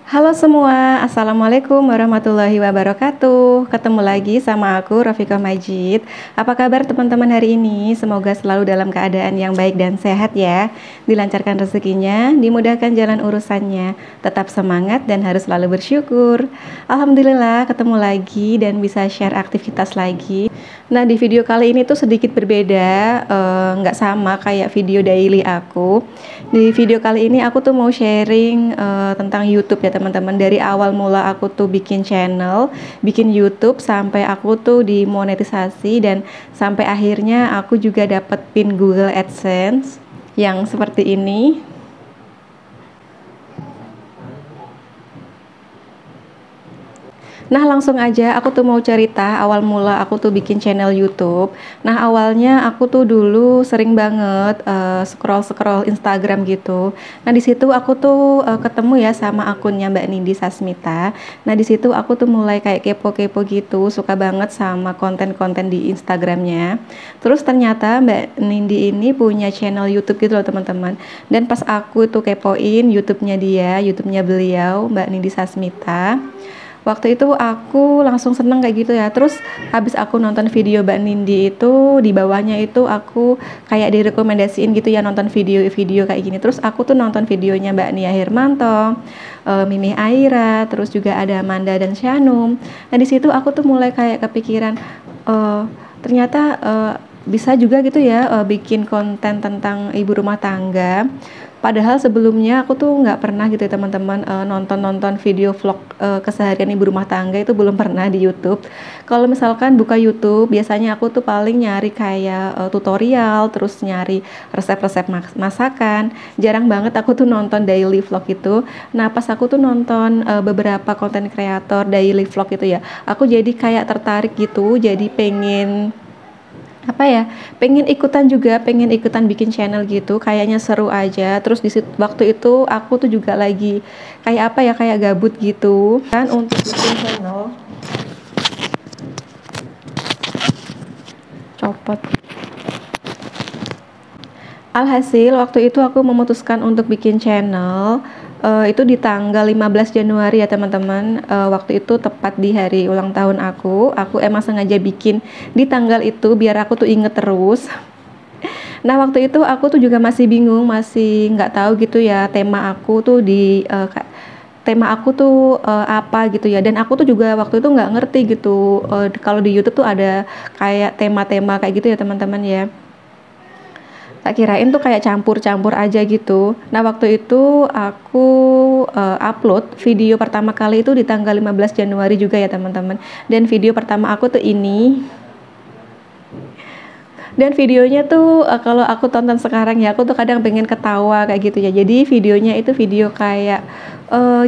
Halo semua, Assalamualaikum warahmatullahi wabarakatuh. Ketemu lagi sama aku, Rafiqah Majid. Apa kabar teman-teman hari ini? Semoga selalu dalam keadaan yang baik dan sehat ya. Dilancarkan rezekinya, dimudahkan jalan urusannya. Tetap semangat dan harus selalu bersyukur. Alhamdulillah ketemu lagi dan bisa share aktivitas lagi. Nah, di video kali ini tuh sedikit berbeda, nggak sama kayak video daily aku. Di video kali ini aku tuh mau sharing tentang YouTube ya teman-teman. Dari awal mula aku tuh bikin channel, bikin YouTube sampai aku tuh dimonetisasi dan sampai akhirnya aku juga dapet pin Google AdSense yang seperti ini. Nah, langsung aja aku tuh mau cerita awal mula aku tuh bikin channel YouTube. Nah, awalnya aku tuh dulu sering banget scroll Instagram gitu. Nah, di situ aku tuh ketemu ya sama akunnya Mbak Nindi Sasmita. Nah, di situ aku tuh mulai kayak kepo-kepo gitu, suka banget sama konten-konten di Instagramnya. Terus ternyata Mbak Nindi ini punya channel YouTube gitu loh teman-teman. Dan pas aku tuh kepoin YouTube-nya dia, YouTube-nya beliau Mbak Nindi Sasmita. Waktu itu aku langsung seneng kayak gitu ya. Terus habis aku nonton video Mbak Nindi itu, di bawahnya itu aku kayak direkomendasiin gitu ya nonton video-video kayak gini. Terus aku tuh nonton videonya Mbak Nia Hermanto, Mimi Aira, terus juga ada Amanda dan Shanum. Nah, di situ aku tuh mulai kayak kepikiran ternyata bisa juga gitu ya bikin konten tentang ibu rumah tangga. Padahal sebelumnya aku tuh nggak pernah gitu ya teman-teman nonton video vlog keseharian ibu rumah tangga itu belum pernah di YouTube. Kalau misalkan buka YouTube, biasanya aku tuh paling nyari kayak tutorial, terus nyari resep-resep masakan. Jarang banget aku tuh nonton daily vlog itu. Nah, pas aku tuh nonton beberapa konten kreator daily vlog itu ya, aku jadi kayak tertarik gitu, jadi pengen pengen ikutan bikin channel gitu, kayaknya seru aja. Terus waktu itu aku tuh juga lagi kayak gabut gitu kan untuk bikin channel. Copot. Alhasil waktu itu aku memutuskan untuk bikin channel itu di tanggal 15 Januari ya teman-teman. Waktu itu tepat di hari ulang tahun aku emang sengaja bikin di tanggal itu biar aku tuh inget terus. Nah, waktu itu aku tuh juga masih bingung, masih nggak tahu gitu ya tema aku tuh apa gitu ya. Dan aku tuh juga waktu itu nggak ngerti gitu kalau di YouTube tuh ada kayak tema-tema kayak gitu ya teman-teman ya. Tak kirain tuh kayak campur-campur aja gitu. Nah, waktu itu aku upload video pertama kali itu di tanggal 15 Januari juga ya teman-teman. Dan video pertama aku tuh ini. Dan videonya tuh kalau aku tonton sekarang ya, aku tuh kadang pengen ketawa kayak gitu ya. Jadi videonya itu video kayak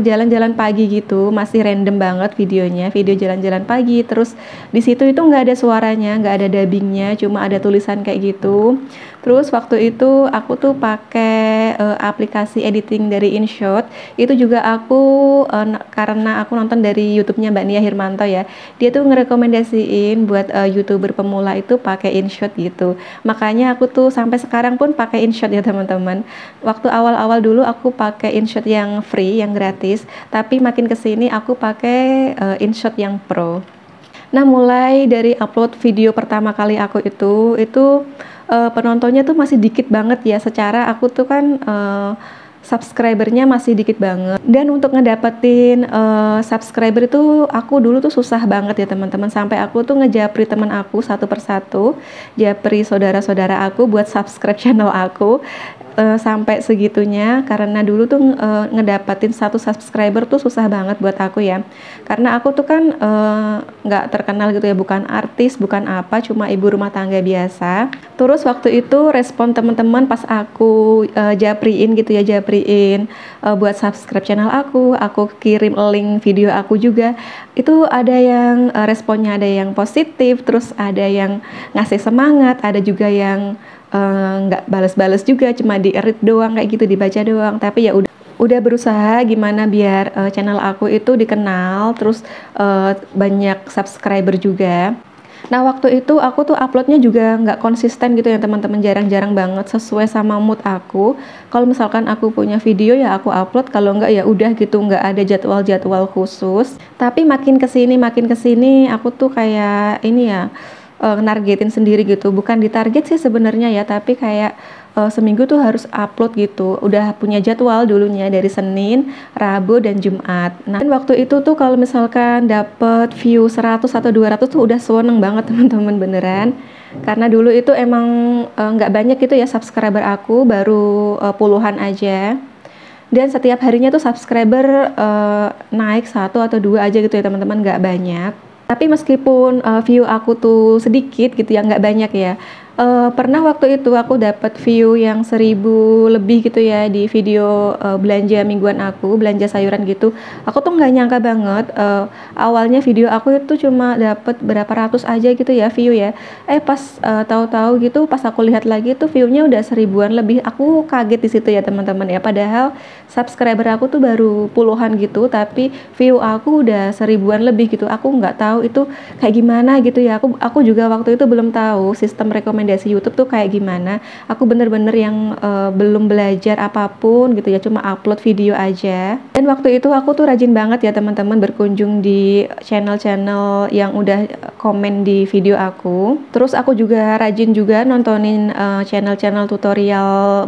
jalan-jalan pagi gitu, masih random banget videonya, video jalan-jalan pagi. Terus di situ itu nggak ada suaranya, nggak ada dubbingnya, cuma ada tulisan kayak gitu. Terus waktu itu aku tuh pakai aplikasi editing dari InShot. Itu juga aku karena aku nonton dari YouTube-nya Mbak Nia Hermanto ya. Dia tuh ngerekomendasiin buat YouTuber pemula itu pakai InShot gitu. Makanya aku tuh sampai sekarang pun pakai InShot ya teman-teman. Waktu awal-awal dulu aku pakai InShot yang free, yang gratis, tapi makin kesini aku pakai InShot yang pro. Nah, mulai dari upload video pertama kali aku itu penontonnya tuh masih dikit banget ya. Secara aku tuh kan subscribernya masih dikit banget. Dan untuk ngedapetin subscriber itu aku dulu tuh susah banget ya teman-teman. Sampai aku tuh ngejapri teman aku satu persatu, japri saudara-saudara aku buat subscribe channel aku. Sampai segitunya karena dulu tuh ngedapatin satu subscriber tuh susah banget buat aku ya, karena aku tuh kan nggak terkenal gitu ya, bukan artis, bukan apa, cuma ibu rumah tangga biasa. Terus waktu itu respon teman-teman pas aku japriin buat subscribe channel aku kirim link video aku juga, itu ada yang responnya ada yang positif, terus ada yang ngasih semangat, ada juga yang nggak bales-bales juga, cuma di-read doang kayak gitu, dibaca doang. Tapi ya udah berusaha gimana biar channel aku itu dikenal, terus banyak subscriber juga. Nah, waktu itu aku tuh uploadnya juga nggak konsisten gitu ya teman-teman, jarang-jarang banget sesuai sama mood aku. Kalau misalkan aku punya video ya aku upload, kalau nggak ya udah gitu, nggak ada jadwal-jadwal khusus. Tapi makin kesini aku tuh kayak ini ya, nargetin sendiri gitu, bukan ditarget sih sebenarnya ya, tapi kayak seminggu tuh harus upload gitu. Udah punya jadwal dulunya dari Senin, Rabu, dan Jumat. Nah, dan waktu itu tuh kalau misalkan dapet view 100 atau 200 tuh udah seneng banget teman-teman, beneran. Karena dulu itu emang nggak banyak gitu ya subscriber aku, baru puluhan aja. Dan setiap harinya tuh subscriber naik 1 atau 2 aja gitu ya teman-teman, nggak banyak. Tapi meskipun view aku tuh sedikit gitu ya, nggak banyak ya. Pernah waktu itu aku dapat view yang 1000 lebih gitu ya di video belanja mingguan aku, belanja sayuran gitu. Aku tuh nggak nyangka banget, awalnya video aku itu cuma dapat berapa ratus aja gitu ya view ya. Pas tahu-tahu gitu, pas aku lihat lagi tuh view-nya udah 1000-an lebih. Aku kaget di situ ya teman-teman ya. Padahal subscriber aku tuh baru puluhan gitu, tapi view aku udah 1000-an lebih gitu. Aku nggak tahu itu kayak gimana gitu ya. Aku juga waktu itu belum tahu sistem rekomendasi YouTube tuh kayak gimana. Aku bener-bener yang belum belajar apapun gitu ya, cuma upload video aja. Dan waktu itu aku tuh rajin banget ya teman-teman berkunjung di channel-channel yang udah komen di video aku. Terus aku juga rajin juga nontonin channel-channel tutorial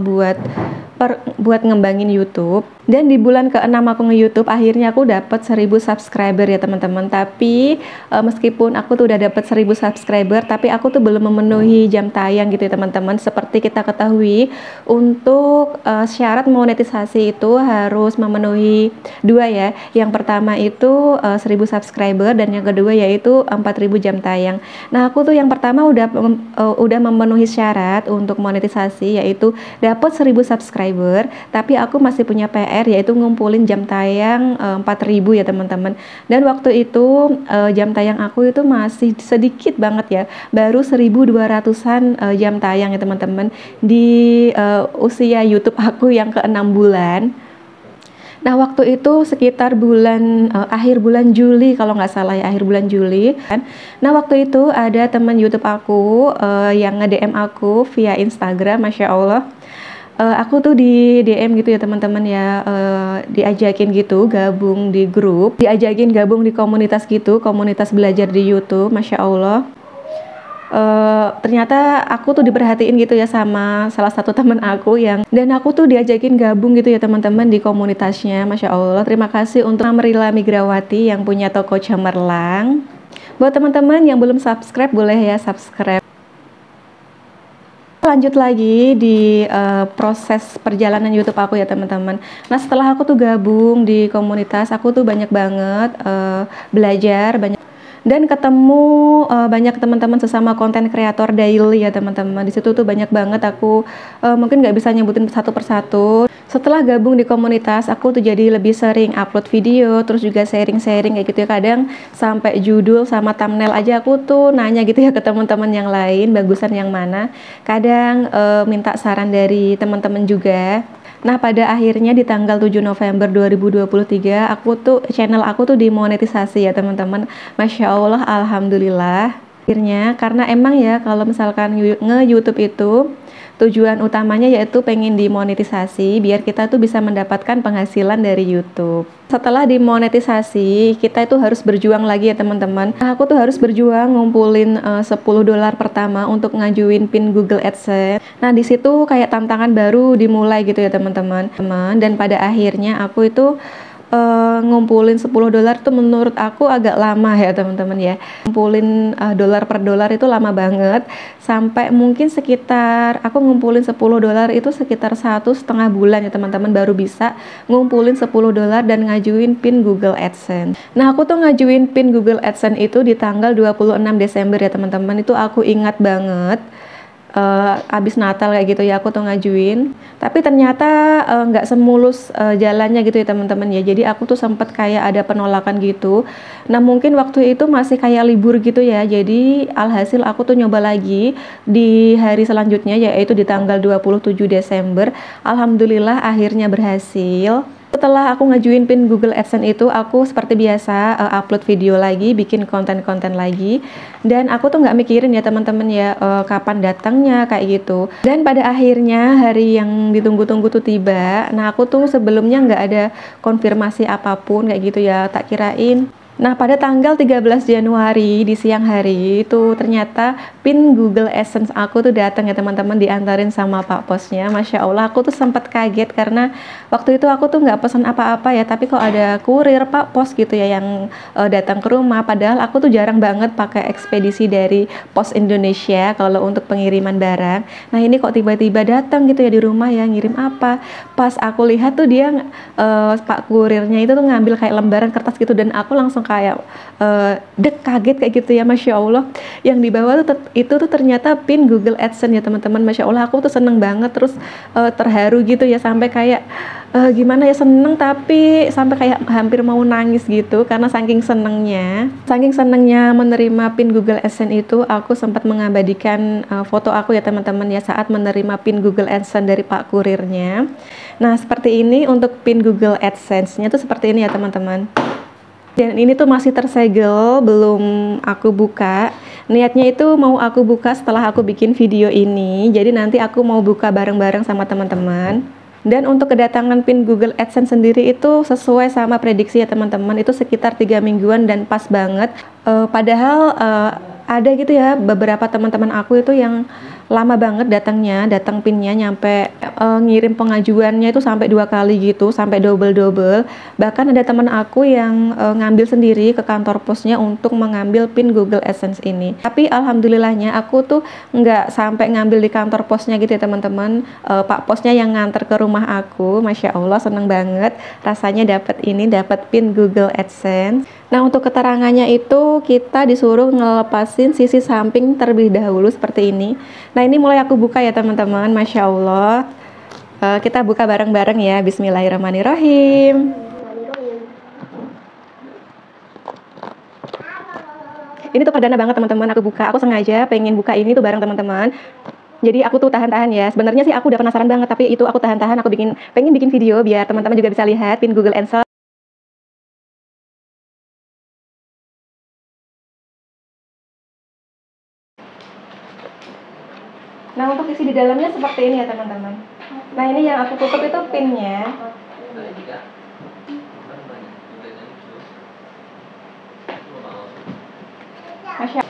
buat ngembangin YouTube. Dan di bulan ke-6 aku nge-YouTube, akhirnya aku dapat 1000 subscriber ya teman-teman. Tapi meskipun aku tuh udah dapat 1000 subscriber, tapi aku tuh belum memenuhi jam tayang gitu ya teman-teman. Seperti kita ketahui, untuk syarat monetisasi itu harus memenuhi 2 ya. Yang pertama itu 1000 subscriber, dan yang kedua yaitu 4000 jam tayang. Nah, aku tuh yang pertama udah memenuhi syarat untuk monetisasi, yaitu dapat 1000 subscriber, tapi aku masih punya PR, yaitu ngumpulin jam tayang 4000 ya teman-teman. Dan waktu itu jam tayang aku itu masih sedikit banget ya, baru 1200-an jam tayang ya teman-teman di usia YouTube aku yang ke-6 bulan. Nah, waktu itu sekitar akhir bulan Juli kalau nggak salah ya, akhir bulan Juli kan. Nah, waktu itu ada teman YouTube aku yang nge-DM aku via Instagram, Masya Allah. Aku tuh di DM gitu ya teman-teman ya, diajakin gitu gabung di grup, diajakin gabung di komunitas gitu, komunitas belajar di YouTube, Masya Allah. Ternyata aku tuh diperhatiin gitu ya sama salah satu teman aku dan aku tuh diajakin gabung gitu ya teman-teman di komunitasnya, Masya Allah. Terima kasih untuk Amrila Migrawati yang punya toko cemerlang. Buat teman-teman yang belum subscribe, boleh ya subscribe. Lanjut lagi di proses perjalanan YouTube aku ya teman-teman. Nah, setelah aku tuh gabung di komunitas, aku tuh banyak banget belajar, dan ketemu banyak teman-teman sesama konten kreator daily ya teman-teman. Di situ tuh banyak banget aku mungkin nggak bisa nyebutin satu persatu. Setelah gabung di komunitas, aku tuh jadi lebih sering upload video, terus juga sharing-sharing kayak gitu ya. Kadang sampai judul sama thumbnail aja aku tuh nanya gitu ya ke teman-teman yang lain, bagusan yang mana. Kadang minta saran dari teman-teman juga. Nah, pada akhirnya di tanggal 7 November 2023, channel aku tuh dimonetisasi ya teman-teman. Masya Allah, alhamdulillah. Akhirnya, karena emang ya kalau misalkan nge-YouTube itu tujuan utamanya yaitu pengen dimonetisasi biar kita tuh bisa mendapatkan penghasilan dari YouTube. Setelah dimonetisasi, kita itu harus berjuang lagi ya teman-teman. Nah, aku tuh harus berjuang ngumpulin $10 pertama untuk ngajuin PIN Google AdSense. Nah, di situ kayak tantangan baru dimulai gitu ya teman-teman. Dan pada akhirnya aku itu ngumpulin $10 tuh menurut aku agak lama ya teman-teman ya. Ngumpulin dolar per dolar itu lama banget, sampai mungkin sekitar aku ngumpulin $10 itu sekitar 1,5 bulan ya teman-teman baru bisa ngumpulin $10 dan ngajuin PIN Google AdSense. Nah, aku tuh ngajuin PIN Google AdSense itu di tanggal 26 Desember ya teman-teman. Itu aku ingat banget. Abis Natal kayak gitu ya aku tuh ngajuin, tapi ternyata nggak semulus jalannya gitu ya teman-teman ya. Jadi aku tuh sempat kayak ada penolakan gitu. Nah, mungkin waktu itu masih kayak libur gitu ya. Jadi alhasil aku tuh nyoba lagi di hari selanjutnya, yaitu di tanggal 27 Desember. Alhamdulillah akhirnya berhasil. Setelah aku ngajuin pin Google AdSense itu, aku seperti biasa upload video lagi, bikin konten-konten lagi. Dan aku tuh nggak mikirin ya teman-teman ya, kapan datangnya kayak gitu. Dan pada akhirnya hari yang ditunggu-tunggu tuh tiba. Nah aku tuh sebelumnya nggak ada konfirmasi apapun kayak gitu ya, tak kirain. Nah, pada tanggal 13 Januari di siang hari itu ternyata pin Google AdSense aku tuh datang ya teman-teman, diantarin sama Pak Posnya. Masya Allah, aku tuh sempat kaget karena waktu itu aku tuh nggak pesan apa-apa ya, tapi kok ada kurir Pak Pos gitu ya yang datang ke rumah. Padahal aku tuh jarang banget pakai ekspedisi dari Pos Indonesia kalau untuk pengiriman barang. Nah, ini kok tiba-tiba datang gitu ya di rumah ya, ngirim apa. Pas aku lihat tuh dia Pak kurirnya itu tuh ngambil kayak lembaran kertas gitu, dan aku langsung kayak kaget kayak gitu ya. Masya Allah, yang di bawah tuh itu tuh ternyata pin Google AdSense ya teman-teman. Masya Allah, aku tuh seneng banget, terus terharu gitu ya, sampai kayak gimana ya, seneng tapi sampai kayak hampir mau nangis gitu karena saking senengnya menerima pin Google AdSense itu. Aku sempat mengabadikan foto aku ya teman-teman ya saat menerima pin Google AdSense dari Pak kurirnya. Nah, seperti ini untuk pin Google AdSense-nya tuh seperti ini ya teman-teman. Dan ini tuh masih tersegel, belum aku buka. Niatnya itu mau aku buka setelah aku bikin video ini. Jadi nanti aku mau buka bareng-bareng sama teman-teman. Dan untuk kedatangan pin Google AdSense sendiri itu sesuai sama prediksi ya teman-teman. Itu sekitar 3 mingguan dan pas banget. Padahal ada gitu ya beberapa teman-teman aku itu yang lama banget datang pinnya, nyampe ngirim pengajuannya itu sampai 2 kali gitu, sampai double. Bahkan ada teman aku yang ngambil sendiri ke kantor posnya untuk mengambil pin Google AdSense ini. Tapi alhamdulillahnya aku tuh nggak sampai ngambil di kantor posnya gitu ya teman-teman. Pak posnya yang nganter ke rumah aku. Masya Allah, seneng banget rasanya dapat pin Google AdSense. Nah, untuk keterangannya itu kita disuruh ngelepasin sisi samping terlebih dahulu seperti ini. Nah, ini mulai aku buka ya teman-teman. Masya Allah, kita buka bareng-bareng ya. Bismillahirrahmanirrahim. Ini tuh perdana banget teman-teman aku buka. Aku sengaja pengen buka ini tuh bareng teman-teman. Jadi aku tuh tahan-tahan ya. Sebenarnya sih aku udah penasaran banget, tapi itu aku tahan-tahan. Aku pengen bikin video biar teman-teman juga bisa lihat pin Google AdSense. Nah, untuk isi di dalamnya seperti ini ya teman-teman. Nah, ini yang aku tutup itu pinnya.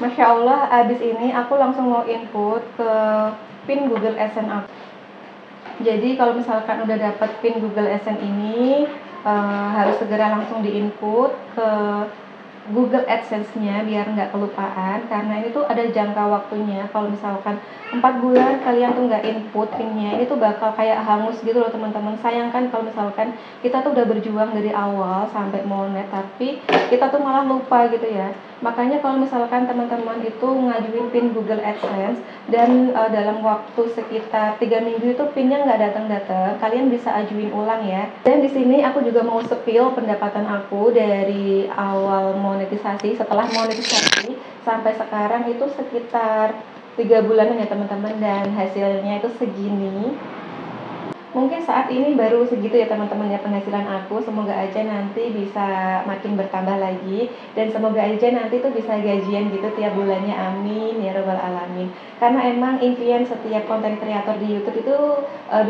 Masya Allah, abis ini aku langsung mau input ke pin Google AdSense aku. Jadi kalau misalkan udah dapat pin Google AdSense ini, harus segera langsung diinput ke Google AdSense-nya biar nggak kelupaan, karena ini tuh ada jangka waktunya. Kalau misalkan 4 bulan kalian tuh nggak input pinnya, ini tuh bakal kayak hangus gitu loh teman-teman. Sayang kan kalau misalkan kita tuh udah berjuang dari awal sampai monet, tapi kita tuh malah lupa gitu ya. Makanya kalau misalkan teman-teman itu ngajuin pin Google AdSense dan dalam waktu sekitar 3 minggu itu pinnya nggak datang-datang, kalian bisa ajuin ulang ya. Dan di sini aku juga mau spill pendapatan aku dari awal monetisasi, setelah monetisasi sampai sekarang itu sekitar 3 bulanan ya teman-teman, dan hasilnya itu segini. Mungkin saat ini baru segitu ya teman-teman ya penghasilan aku. Semoga aja nanti bisa makin bertambah lagi, dan semoga aja nanti tuh bisa gajian gitu tiap bulannya, amin ya robbal alamin. Karena emang impian setiap konten kreator di YouTube itu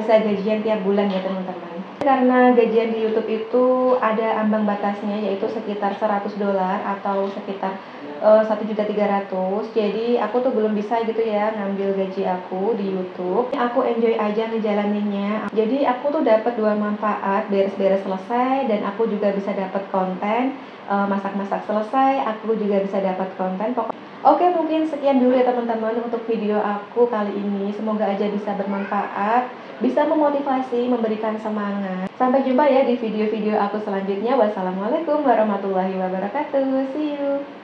bisa gajian tiap bulan ya teman-teman. Karena gajian di YouTube itu ada ambang batasnya, yaitu sekitar $100 atau sekitar 1.300.000. Jadi aku tuh belum bisa gitu ya ngambil gaji aku di YouTube. Aku enjoy aja ngejalaninnya. Jadi aku tuh dapat 2 manfaat, beres-beres selesai dan aku juga bisa dapat konten. Masak-masak selesai, aku juga bisa dapat konten. Oke, mungkin sekian dulu ya teman-teman untuk video aku kali ini. Semoga aja bisa bermanfaat, bisa memotivasi, memberikan semangat. Sampai jumpa ya di video-video aku selanjutnya. Wassalamualaikum warahmatullahi wabarakatuh. See you.